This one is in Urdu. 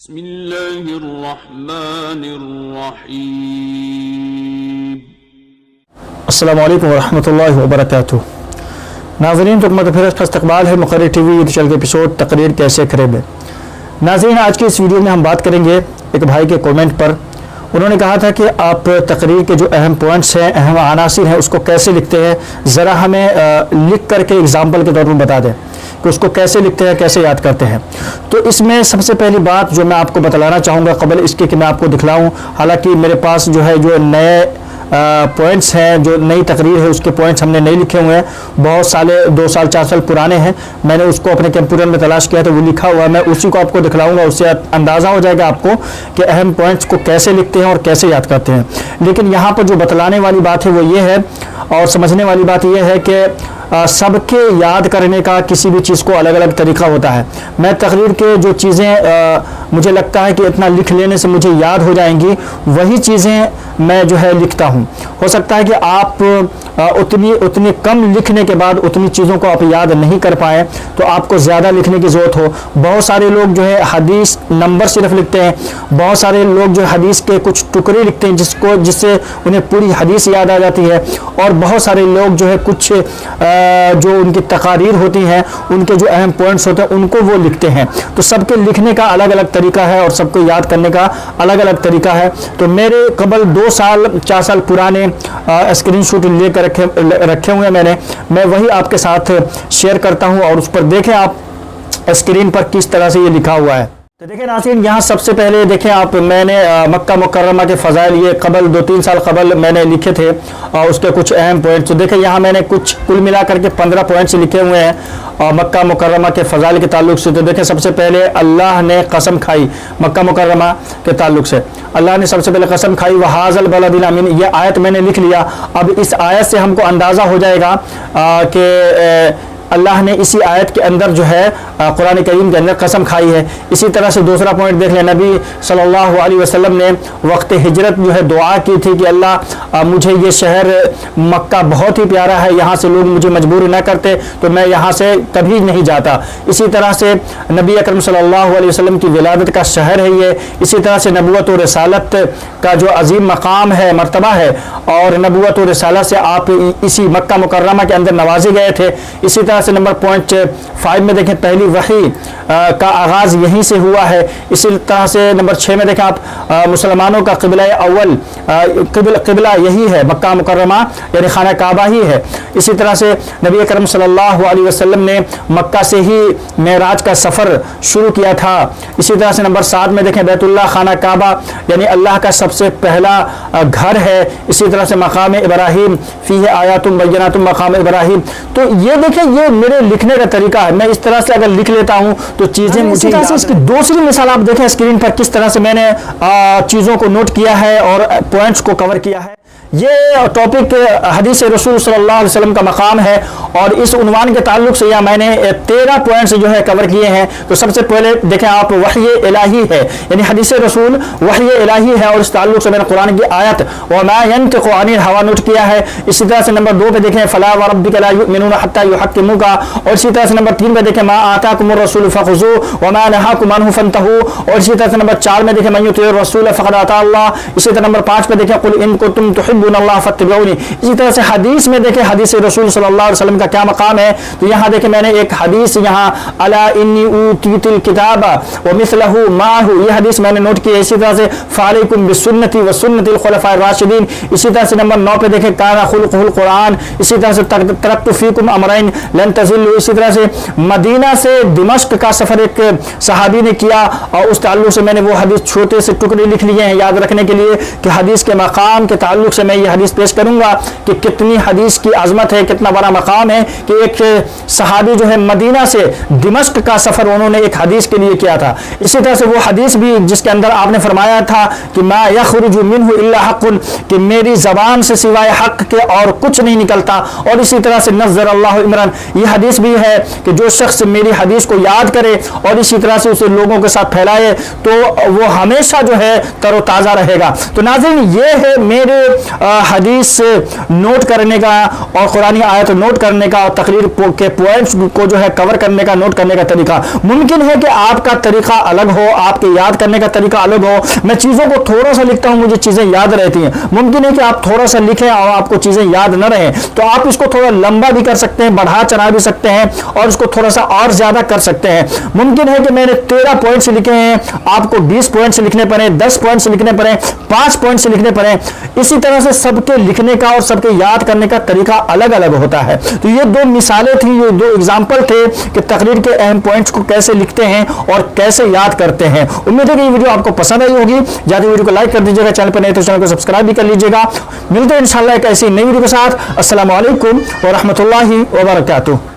بسم اللہ الرحمن الرحیم۔ السلام علیکم ورحمۃ اللہ وبرکاتہ۔ ناظرین، تو پھر کا استقبال ہے مقرر ٹی وی چل کے ایپیسوڈ تقریر کیسے کرے میں۔ ناظرین، آج کی اس ویڈیو میں ہم بات کریں گے ایک بھائی کے کومنٹ پر۔ انہوں نے کہا تھا کہ آپ تقریر کے جو اہم پوائنٹس ہیں، اہم عناصر ہیں، اس کو کیسے لکھتے ہیں، ذرا ہمیں لکھ کر کے اگزامپل کے طور پر بتا دیں کہ اس کو کیسے لکھتے ہیں، کیسے یاد کرتے ہیں۔ تو اس میں سب سے پہلی بات جو میں آپ کو بتلانا چاہوں گا قبل اس کے کہ میں آپ کو دکھلاؤں، حالانکہ میرے پاس جو ہے جو نئے پوائنٹس ہیں، جو نئی تقریر ہے اس کے پوائنٹس ہم نے نہیں لکھے ہوئے ہیں، بہت سال 2 سال 4 سال پرانے ہیں۔ میں نے اس کو اپنے کمپیوٹر میں تلاش کیا تو وہ لکھا ہوا ہے، میں اسی کو آپ کو دکھلاؤں گا، اس سے اندازہ ہو جائے گا آپ کو کہ اہم پوائنٹس کو کیسے لکھتے ہیں اور کیسے یاد کرتے ہیں۔ لیکن یہاں پر جو بتلانے والی بات ہے وہ یہ ہے، اور سمجھنے والی بات یہ ہے کہ سب کے یاد کرنے کا کسی بھی چیز کو الگ الگ طریقہ ہوتا ہے۔ میں تقریر کے جو چیزیں مجھے لگتا ہے کہ اتنا لکھ لینے سے مجھے یاد ہو جائیں گی، وہی چیزیں میں جو ہے لکھتا ہوں۔ ہو سکتا ہے کہ آپ اتنی کم لکھنے کے بعد اتنی چیزوں کو آپ یاد نہیں کر پائیں، تو آپ کو زیادہ لکھنے کی ضرورت ہو۔ بہت سارے لوگ جو ہے حدیث نمبر صرف لکھتے ہیں، بہت سارے لوگ جو حدیث کے کچھ ٹکڑے لکھتے ہیں جس سے انہیں پوری حدیث یاد آ جاتی ہے، اور بہت سارے لوگ جو ہے کچھ جو ان کی تقاریر ہوتی ہیں، ان کے جو اہم پوائنٹس ہوتے ہیں ان کو وہ لکھتے ہیں۔ تو سب کے لکھنے کا الگ الگ طریقہ ہے اور سب کو یاد کرنے کا الگ الگ طریقہ ہے۔ تو میرے قبل 2 سال 4 سال پرانے اسکرین شاٹ لے کر رکھے ہوئے میں وہی آپ کے ساتھ شیئر کرتا ہوں، اور اس پر دیکھیں آپ اسکرین پر کس طرح سے یہ لکھا ہوا ہے۔ تو دیکھیں ناظرین، یہاں سب سے پہلے دیکھیں آپ، میں نے مکہ مکرمہ کے فضائل یہ قبل 2-3 سال قبل میں نے لکھے تھے، اور اس کے کچھ اہم پوائنٹس۔ تو دیکھیں یہاں میں نے کچھ کل ملا کر کے 15 پوائنٹس لکھے ہوئے ہیں اور مکہ مکرمہ کے فضائل کے تعلق سے۔ تو دیکھیں سب سے پہلے اللہ نے قسم کھائی مکہ مکرمہ کے تعلق سے، اللہ نے سب سے پہلے قسم کھائی وَهَٰذَا الْبَلَدِ الْأَمِينِ۔ یہ آیت میں نے لکھ لیا۔ اب اس آیت سے ہم کو اندازہ ہو جائے گا کہ اللہ نے اسی آیت کے اندر جو ہے قرآن کریم کے اندر قسم کھائی ہے۔ اسی طرح سے دوسرا پوائنٹ دیکھ لیں، نبی صلی اللہ علیہ وسلم نے وقت ہجرت جو ہے دعا کی تھی کہ اللہ مجھے یہ شہر مکہ بہت ہی پیارا ہے، یہاں سے لوگ مجھے مجبور نہ کرتے تو میں یہاں سے کبھی نہیں جاتا۔ اسی طرح سے نبی اکرم صلی اللہ علیہ وسلم کی ولادت کا شہر ہے یہ۔ اسی طرح سے نبوت و رسالت کا جو عظیم مقام ہے، مرتبہ ہے، اور نبوت و رسالت سے آپ اسی مکہ مکرمہ کے اندر نوازے گئے تھے۔ اسی طرح سے نمبر پوائنٹ 5 میں دیکھیں پہلی وحی کا آغاز یہیں سے ہوا ہے۔ اسی طرح سے نمبر 6 میں دیکھیں آپ مسلمانوں کا قبلہ اول قبلہ یہی ہے، مکہ مکرمہ یعنی خانہ کعبہ ہی ہے۔ اسی طرح سے نبی اکرم صلی اللہ علیہ وسلم نے مکہ سے ہی معراج کا سفر شروع کیا تھا۔ اسی طرح سے نمبر 7 میں دیکھیں بیت اللہ خانہ کعبہ یعنی اللہ کا سب سے پہلا گھر ہے۔ اسی طرح سے مقام ابراہیم فیہ آیات بینات مقام ابراہیم۔ تو یہ دیکھیں یہ میرے لکھنے کا طریقہ ہے، میں اس طرح سے اگر لکھ لیتا ہوں تو چیزیں مجھے یاد ہیں۔ اس کی دوسری مثال آپ دیکھیں اسکرین پر کس طرح سے میں نے چیزوں کو نوٹ کیا ہے اور پوائنٹس کو کور کیا ہے۔ یہ ٹاپک حدیث رسول صلی اللہ علیہ وسلم کا مقام ہے، اور اس عنوان کے تعلق سے میں نے 13 پوائنٹس جو ہے کور کیے ہیں۔ تو سب سے پہلے دیکھیں آپ وحی الہی ہے، یعنی حدیث رسول وحی الہی ہے، اور اس تعلق سے میں نے قرآن کی آیت وما ينطق عن الهوى نوٹ کیا ہے۔ اسی طرح سے نمبر 2 پہ دیکھیں فلا وربك لا يؤمنون حتى يحكموك، اور اسی طرح سے نمبر 3 پہ دیکھیں ما آتاكم الرسول فخذوه وما نهاكم عنه فانتهوا، اور اسی طرح سے نمبر 4 میں دیکھیں من يطع الرسول فقد اطاع الله۔ اسی طرح نمبر 5 پہ دیکھیں قل ان كنتم تحبون الله فاتبعوني۔ اسی طرح سے حدیث میں دیکھیں حدیث رسول صلی اللہ علیہ وسلم کا کیا مقام ہے۔ تو یہاں دیکھیں میں نے ایک حدیث یہاں الا انی اوتیت الکتاب ومثلہ معہ، یہ حدیث میں نے نوٹ کی ہے۔ اسی طرح سے فعلیکم بسنتی وسنت الخلفاء الراشدین۔ اسی طرح سے نمبر 9 پہ دیکھیں کان خلقہ القرآن۔ اسی طرح سے ترکت فیکم امرین لن تضلوا۔ اسی طرح سے مدینہ سے دمشق کا سفر ایک صحابی نے کیا، اور اس تعلق سے میں نے وہ حدیث چھوٹے سے ٹکڑے لکھ لیے ہیں یاد رکھنے کے لیے کہ حدیث کے مقام کے تعلق سے میں یہ حدیث پیش کروں گا کہ کتنی حدیث کی عظمت ہے، کتنا بڑا مقام ہے کہ ایک صحابی جو ہے مدینہ سے دمشق کا سفر انہوں نے ایک حدیث کے لیے کیا تھا۔ اسی طرح سے وہ حدیث بھی جس کے اندر آپ نے فرمایا تھا کہ ما یخرج منہ الا حق، کہ میری زبان سے سوائے حق کے اور کچھ نہیں نکلتا۔ اور اسی طرح سے نظر اللہ عمران، یہ حدیث بھی ہے کہ جو شخص میری حدیث کو یاد کرے اور اسی طرح سے اسے لوگوں کے ساتھ پھیلائے تو وہ ہمیشہ جو ہے تر و تازہ رہے گا۔ تو ناظرین یہ ہے میرے حدیث نوٹ کرنے کا اور قرآنی آیت نوٹ کرنے کا اور تقریر کے پوائنٹس کو جو ہے کور کرنے کا، نوٹ کرنے کا طریقہ، ممکن ہے کہ آپ کا طریقہ الگ ہو، آپ کے یاد کرنے کا طریقہ الگ ہو۔ میں چیزوں کو تھوڑا سا لکھتا ہوں، مجھے چیزیں یاد رہتی ہیں، ممکن ہے کہ آپ تھوڑا سا لکھیں اور آپ کو چیزیں یاد نہ رہیں، تو آپ اس کو تھوڑا لمبا بھی کر سکتے ہیں، بڑھا چڑھا بھی سکتے ہیں اور اس کو تھوڑا سا اور زیادہ کر سکتے ہیں۔ ممکن ہے کہ میں نے 13 پوائنٹس لکھے ہیں، آپ کو 20 پوائنٹس لکھنے پڑیں، 10 پوائنٹس لکھنے پڑیں، 5 پوائنٹس لکھنے پڑیں۔ اسی طرح سے سب کے لکھنے کا اور سب کے یاد کرنے کا طریقہ الگ الگ ہوتا ہے۔ تو یہ 2 مثالیں تھیں، یہ 2 ایگزامپل تھے کہ تقریر کے اہم پوائنٹس کو کیسے لکھتے ہیں اور کیسے یاد کرتے ہیں۔ امید ہے کہ یہ ویڈیو آپ کو پسند آئی ہوگی۔ جاتے ویڈیو کو لائک کر دیجیے گا، چینل پر نئے تو چینل کو سبسکرائب بھی کر لیجیے گا۔ ملتے ہیں انشاءاللہ ایک ایسی نئی ویڈیو کے ساتھ۔ السلام علیکم ورحمۃ اللہ وبرکاتہ۔